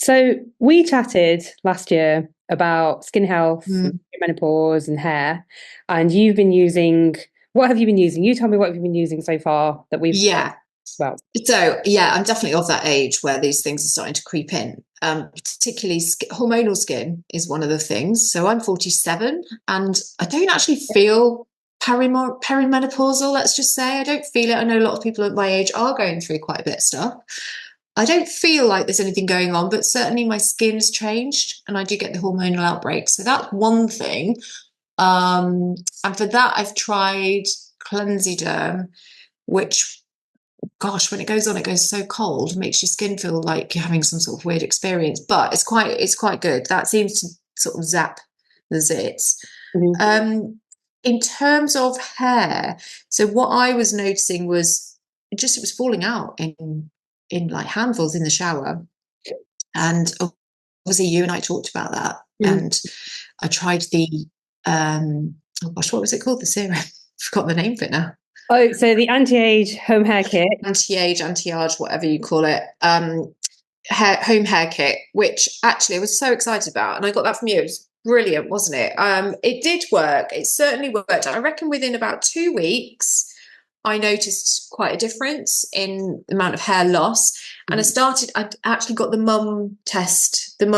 So we chatted last year about skin health, and Mm. menopause, and hair, and you've been using. What have you been using? You tell me what you've been using so far that we've Yeah. well. So, yeah, I'm definitely of that age where these things are starting to creep in. Particularly hormonal skin is one of the things. So I'm 47 and I don't actually feel perimenopausal, let's just say. I don't feel it. I know a lot of people at my age are going through quite a bit of stuff. I don't feel like there's anything going on, but certainly my skin's changed and I do get the hormonal outbreak. So that's one thing. And for that, I've tried Cleansiderm, which, gosh, when it goes on, it goes so cold, makes your skin feel like you're having some sort of weird experience. But it's quite good. That seems to sort of zap the zits. Mhm. In terms of hair, so what I was noticing was just it was falling out in like handfuls in the shower, and obviously you and I talked about that, Mhm. and I tried the oh gosh, what was it called? The serum. I forgot the name of it now. Oh, so the anti-age home hair kit. Anti-age, anti-age, whatever you call it, home hair kit, which actually I was so excited about, and I got that from you. It was brilliant, wasn't it? It did work. It certainly worked. I reckon within about 2 weeks, I noticed quite a difference in the amount of hair loss. And I actually got the mum test of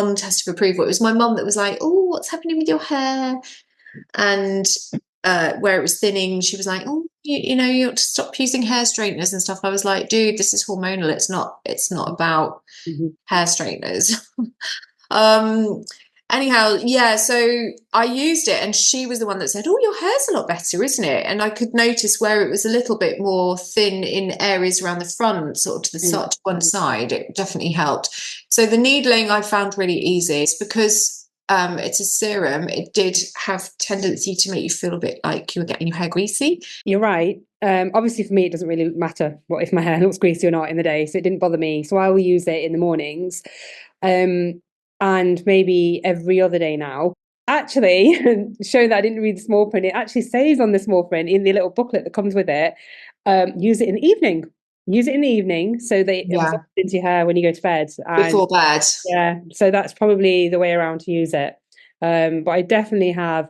approval. It was my mum that was like, oh, what's happening with your hair? And where it was thinning, she was like, "Oh, you know, you ought to stop using hair straighteners and stuff." I was like, "Dude, this is hormonal. It's not about Mhm. hair straighteners." um, Anyhow, yeah. So I used it, and she was the one that said, "Oh, your hair's a lot better, isn't it?" And I could notice where it was a little bit more thin in areas around the front, sort of to the Mhm. side, to one side. It definitely helped. So the needling I found really easy. It's because it's a serum. It did have tendency to make you feel a bit like you were getting your hair greasy. You're right. Obviously, for me, it doesn't really matter what if my hair looks greasy or not in the day, so it didn't bother me. So I will use it in the mornings, um, and maybe every other day now. Actually, showing that I didn't read the small print, it actually says on the small print in the little booklet that comes with it, use it in the evening. Use it in the evening so that it absorbs Yeah, into your hair when you go to bed. And before bed. yeah, so that's probably the way around to use it. But I definitely have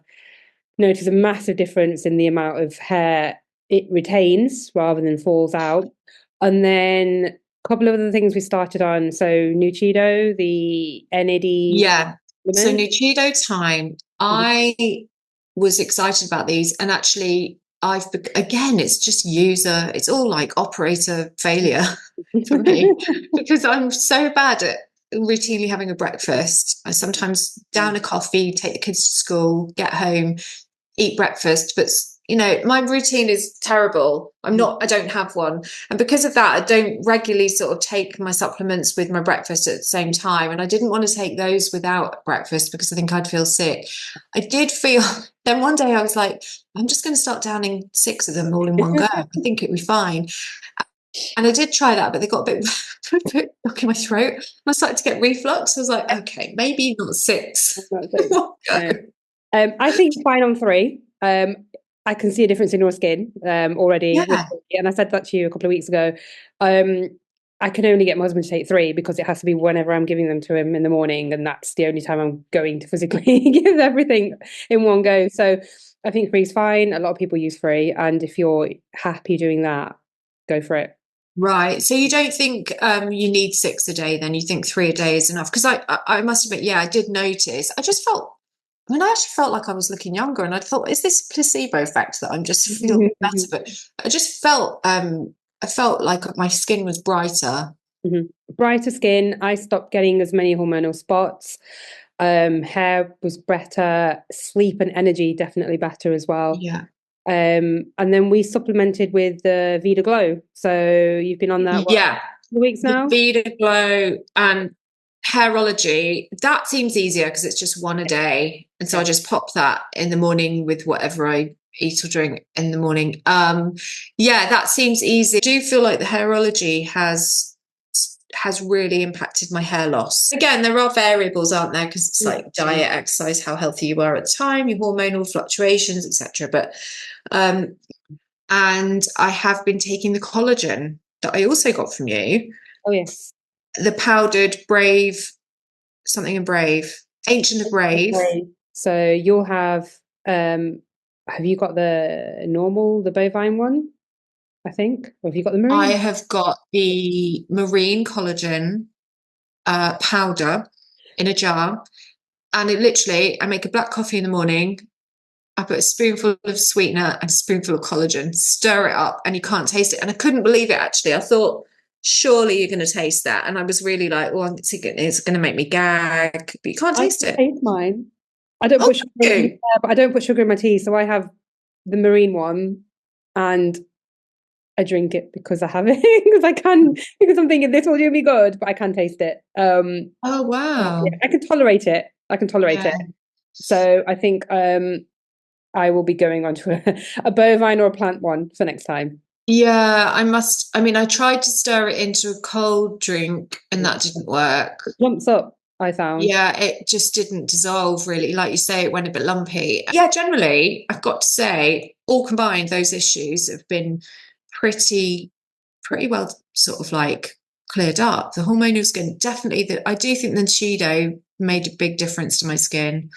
noticed a massive difference in the amount of hair it retains rather than falls out. And then a couple of other things we started on. So Nuchido, the NAD Yeah. So supplement. Nuchido time, Mhm. I was excited about these, and actually again, it's just it's all like operator failure for me because I'm so bad at routinely having a breakfast. I sometimes down a coffee, take the kids to school, get home, eat breakfast, but my routine is terrible. I don't have one, and because of that I don't regularly sort of take my supplements with my breakfast at the same time, and I didn't want to take those without breakfast because I think I'd feel sick. I did feel then one day I was like, I'm just going to start downing 6 of them all in one go. I think it'll be fine. And I did try that, but they got a bit, a bit stuck in my throat. I started to get reflux. I was like, okay, maybe not 6. No. I think you're fine on three. I can see a difference in your skin already. Yeah. And I said that to you a couple of weeks ago. Um, I can only get my husband to take three because it has to be whenever I'm giving them to him in the morning, and that's the only time I'm going to physically give everything in one go. So I think three's fine. A lot of people use three, and if you're happy doing that, go for it. Right. So you don't think you need 6 a day then? You think 3 a day is enough? Because I must admit, yeah, I did notice. I actually felt like I was looking younger, and I thought, is this placebo effect that I'm just feeling better? But I just I felt like my skin was brighter. Mhm. Brighter skin. I stopped getting as many hormonal spots. Hair was better. Sleep and energy definitely better as well. Yeah. And then we supplemented with the Vida Glow. So you've been on that what, Yeah. 2 weeks The now? Vita Glow and Hairology, that seems easier because it's just one a day. And so Yeah. I just pop that in the morning with whatever I eat or drink in the morning. Yeah, that seems easy. I do feel like the Hairology has really impacted my hair loss. Again, there are variables, aren't there? Because it's like diet, exercise, how healthy you are at the time, your hormonal fluctuations, etc. But and I have been taking the collagen that I also got from you, Oh yes. the powdered Brave. something in Brave. Ancient of Brave. Okay. So you'll have you got the normal, the bovine one, I think? Or have you got the I marine? have got the marine collagen powder in a jar. And it literally, I make a black coffee in the morning. I put a spoonful of sweetener and a spoonful of collagen, stir it up, and you can't taste it. And I couldn't believe it, actually. I thought, surely you're going to taste that. And I was really like, well, it's going to make me gag, but you can't I taste can it. taste mine. I don't Oh, put sugar in, to be you. fair, but I don't put sugar in my tea. So I have the marine one and I drink it because I have it because I can because I'm thinking this will do me good, but I can taste it. Oh, Yeah, wow. I can tolerate it. I can tolerate it. Yeah. So I think I will be going on to a bovine or a plant one for next time. Yeah, I mean, I tried to stir it into a cold drink and that didn't work. It jumps up, I found. Yeah, it just didn't dissolve really. Like you say, it went a bit lumpy. Yeah, generally, I've got to say, all combined, those issues have been pretty, pretty well sort of like cleared up. The hormonal skin, definitely that I do think the Cheeto made a big difference to my skin.